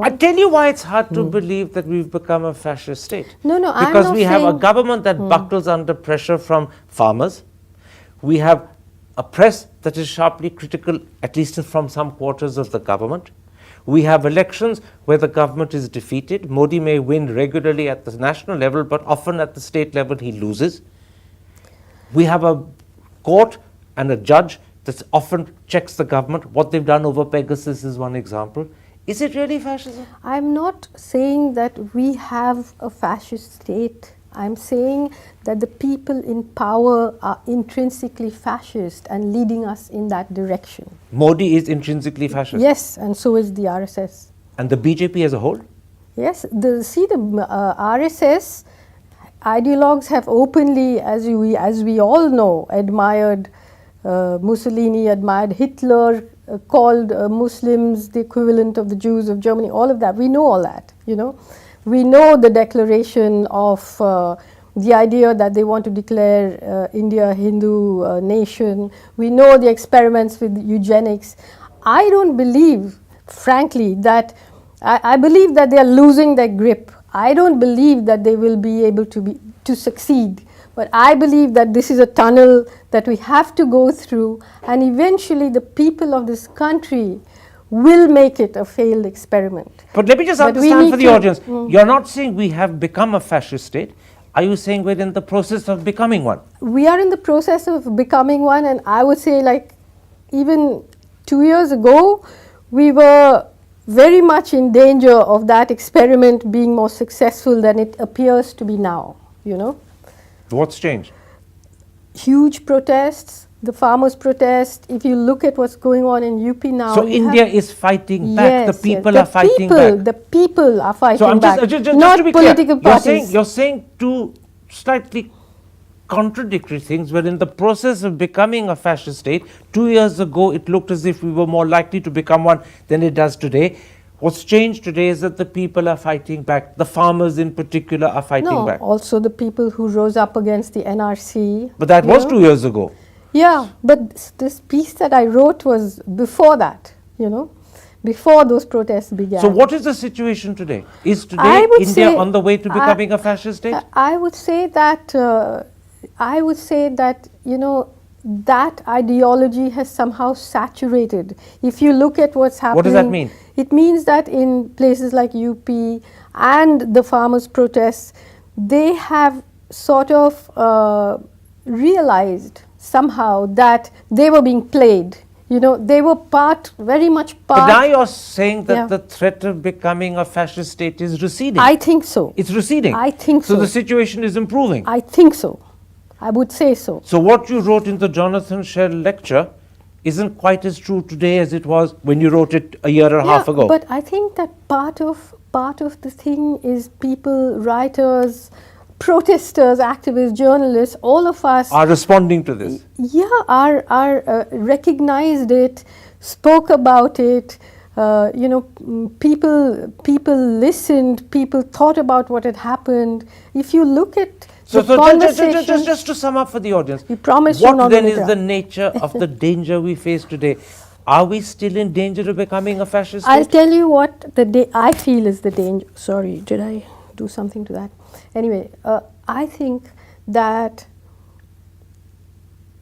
I tell you why it's hard to believe that we've become a fascist state. No, I'm because not we have a saying- government that buckles under pressure from farmers. We have a press that is sharply critical, at least from some quarters of the government. We have elections where the government is defeated. Modi may win regularly at the national level, but often at the state level he loses. We have a court and a judge that often checks the government. What they've done over Pegasus is one example. Is it really fascism? I'm not saying that we have a fascist state. I'm saying that the people in power are intrinsically fascist and leading us in that direction. Modi is intrinsically fascist. Yes, and so is the RSS. And the BJP as a whole? Yes, the RSS ideologues have openly, as we all know, admired Mussolini, admired Hitler, called Muslims the equivalent of the Jews of Germany, all of that. We know all that, you know. We know the declaration of the idea that they want to declare India a Hindu nation. We know the experiments with eugenics. I don't believe, frankly, that I believe that they are losing their grip. I don't believe that they will be able to succeed. But I believe that this is a tunnel that we have to go through, and eventually the people of this country will make it a failed experiment. But let me just understand for the audience. You're not saying we have become a fascist state. Are you saying we're in the process of becoming one? We are in the process of becoming one, and I would say, like, even 2 years ago, we were very much in danger of that experiment being more successful than it appears to be now, you know. What's changed? Huge protests, the farmers' protest. If you look at what's going on in UP now. So India is fighting back. Yes, the people yes. are fighting back. The people are fighting So I'm back. just not to be political clear, parties. you're saying two slightly contradictory things. We're in the process of becoming a fascist state. 2 years ago, it looked as if we were more likely to become one than it does today. What's changed today is that the people are fighting back. The farmers in particular are fighting back. Also the people who rose up against the NRC. But that was 2 years ago. Yeah, but this piece that I wrote was before that, you know, before those protests began. So what is the situation today? Is today India on the way to becoming a fascist state? I would say that, you know, that ideology has somehow saturated. If you look at what's happening. What does that mean? It means that in places like UP and the farmers' protests, they have sort of realized somehow that they were being played. You know, they were very much part. But now you're saying that the threat of becoming a fascist state is receding. I think so. It's receding. I think so. So the situation is improving. I think so. I would say so. So what you wrote in the Jonathan Shell lecture isn't quite as true today as it was when you wrote it a year and a half ago. But I think that part of the thing is people, writers, protesters, activists, journalists, all of us are responding to this. Yeah, are recognized it, spoke about it. You know, people listened. People thought about what had happened. If you look at So conversation, just to sum up for the audience, you promised what then is the nature of the danger we face today? Are we still in danger of becoming a fascist state? I'll tell you what I feel is the danger. Sorry, did I do something to that? Anyway, I think that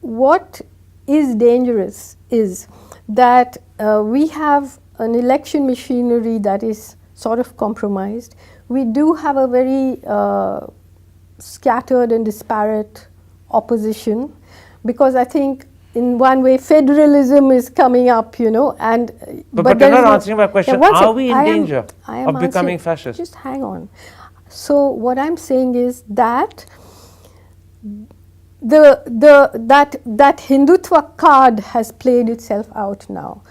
what is dangerous is that we have an election machinery that is sort of compromised. We do have a very scattered and disparate opposition, because I think in one way federalism is coming up, you know, and but you're not answering my question. Are we in danger of becoming fascist? Just hang on. So what I'm saying is that that Hindutva card has played itself out now.